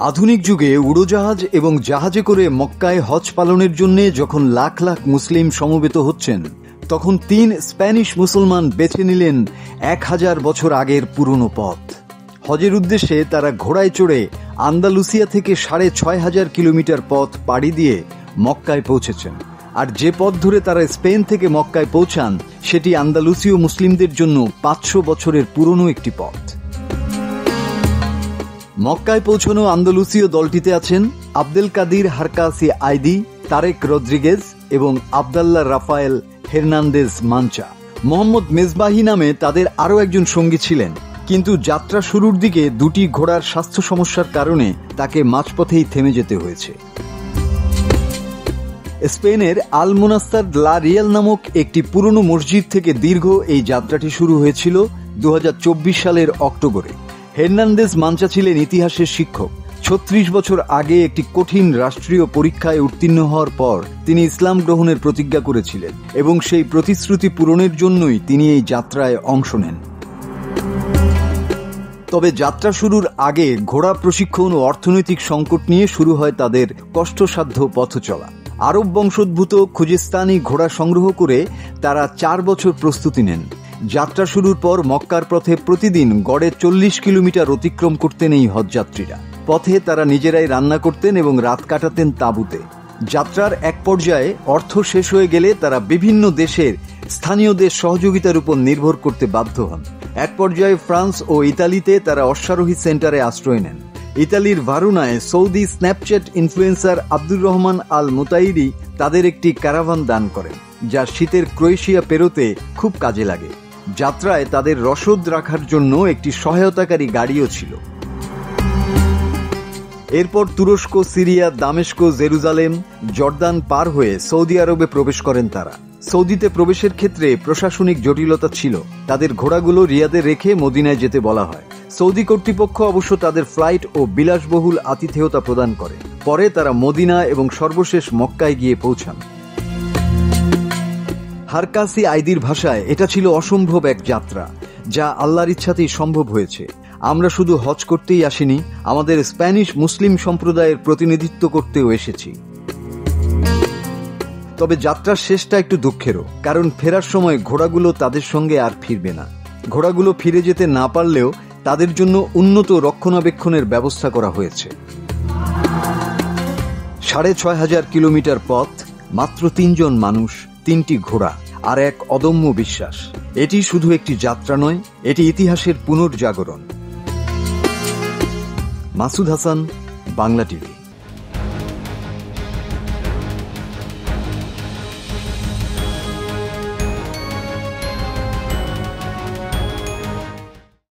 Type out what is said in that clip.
আধুনিক যুগে উড়োজাহাজ এবং জাহাজে করে মক্কায় হজ পালনের জন্য যখন লাখ লাখ মুসলিম সমবেত হচ্ছেন, তখন 3 স্প্যানিশ মুসলমান বেছে নিলেন 1000 বছর আগের পুরনো পথ। হজের উদ্দেশ্যে তারা ঘোড়ায় চড়ে আন্দালুসিয়া থেকে 6500 কিলোমিটার পথ পাড়ি দিয়ে মক্কায় পৌঁছেছেন। আর যে পথ ধরে তারা স্পেন থেকে মক্কায় পৌঁছান, সেটি আন্দালুসীয় মুসলিমদের জন্য 500 বছরের পুরনো একটি পথ। মক্কায় পৌঁছানো আন্দালুসীয় দলটিতে আছেন আব্দেল কাদির হারকাসি আইদি, তারেক রদ্রিগেজ এবং আবদাল্লাহ রাফায়েল হের্নান্দেজ মাঞ্চা। মোহাম্মদ মেজবাহি নামে তাদের আরও একজন সঙ্গী ছিলেন, কিন্তু যাত্রা শুরুর দিকে 2টি ঘোড়ার স্বাস্থ্য সমস্যার কারণে তাকে মাঝপথেই থেমে যেতে হয়েছে। স্পেনের আল মুনাস্তার লা রিয়াল নামক একটি পুরনো মসজিদ থেকে দীর্ঘ এই যাত্রাটি শুরু হয়েছিল 2024 সালের অক্টোবরে। হের্নান্দেজ মাঞ্চা ছিলেন ইতিহাসের শিক্ষক। 36 বছর আগে একটি কঠিন রাষ্ট্রীয় পরীক্ষায় উত্তীর্ণ হওয়ার পর তিনি ইসলাম গ্রহণের প্রতিজ্ঞা করেছিলেন এবং সেই প্রতিশ্রুতি পূরণের জন্যই তিনি এই যাত্রায় অংশ নেন। তবে যাত্রা শুরুর আগে ঘোড়া প্রশিক্ষণ ও অর্থনৈতিক সংকট নিয়ে শুরু হয় তাদের কষ্টসাধ্য পথ চলা। আরব বংশোদ্ভূত খুজিস্তানি ঘোড়া সংগ্রহ করে তারা 4 বছর প্রস্তুতি নেন। যাত্রা শুরুর পর মক্কার পথে প্রতিদিন গড়ে 40 কিলোমিটার অতিক্রম করতেন এই হজযাত্রীরা। পথে তারা নিজেরাই রান্না করতেন এবং রাত কাটাতেন তাঁবুতে। যাত্রার এক পর্যায়ে অর্থ শেষ হয়ে গেলে তারা বিভিন্ন দেশের স্থানীয়দের সহযোগিতার উপর নির্ভর করতে বাধ্য হন। এক পর্যায়ে ফ্রান্স ও ইতালিতে তারা অশ্বারোহী সেন্টারে আশ্রয় নেন। ইতালির ভারুনায় Saudi Snapchat influencer Abdur Rahman Al Mutairi তাদের একটি ক্যারাভান দান করেন, যা শীতের ক্রোয়েশিয়া পেরোতে খুব কাজে লাগে। যাত্রায় তাদের রসদ রাখার জন্য একটি সহায়তাকারী গাড়িও ছিল। এরপর তুরস্ক, সিরিয়া, দামেস্ক, জেরুজালেম, জর্দান পার হয়ে সৌদি আরবে প্রবেশ করেন তারা। সৌদিতে প্রবেশের ক্ষেত্রে প্রশাসনিক জটিলতা ছিল। তাদের ঘোড়াগুলো রিয়াদে রেখে মদিনায় যেতে বলা হয়। সৌদি কর্তৃপক্ষ অবশ্য তাদের ফ্লাইট ও বিলাসবহুল আতিথেয়তা প্রদান করে। পরে তারা মদিনা এবং সর্বশেষ মক্কায় গিয়ে পৌঁছান। হারকাসি আইদির ভাষায় এটা ছিল অসম্ভব এক যাত্রা, যা আল্লাহর ইচ্ছাতেই সম্ভব হয়েছে। আমরা শুধু হজ করতেই আসিনি, আমাদের স্প্যানিশ মুসলিম সম্প্রদায়ের প্রতিনিধিত্ব করতেও এসেছি। তবে যাত্রার শেষটা একটু দুঃখেরও, কারণ ফেরার সময় ঘোড়াগুলো তাদের সঙ্গে আর ফিরবে না। ঘোড়াগুলো ফিরে যেতে না পারলেও তাদের জন্য উন্নত রক্ষণাবেক্ষণের ব্যবস্থা করা হয়েছে। 6500 কিলোমিটার পথ, মাত্র 3 জন মানুষ, 3টি ঘোড়া আর এক অদম্য বিশ্বাস। এটি শুধু একটি যাত্রা নয়, এটি ইতিহাসের পুনর্জাগরণ। মাসুদ হাসান, বাংলা টিভি।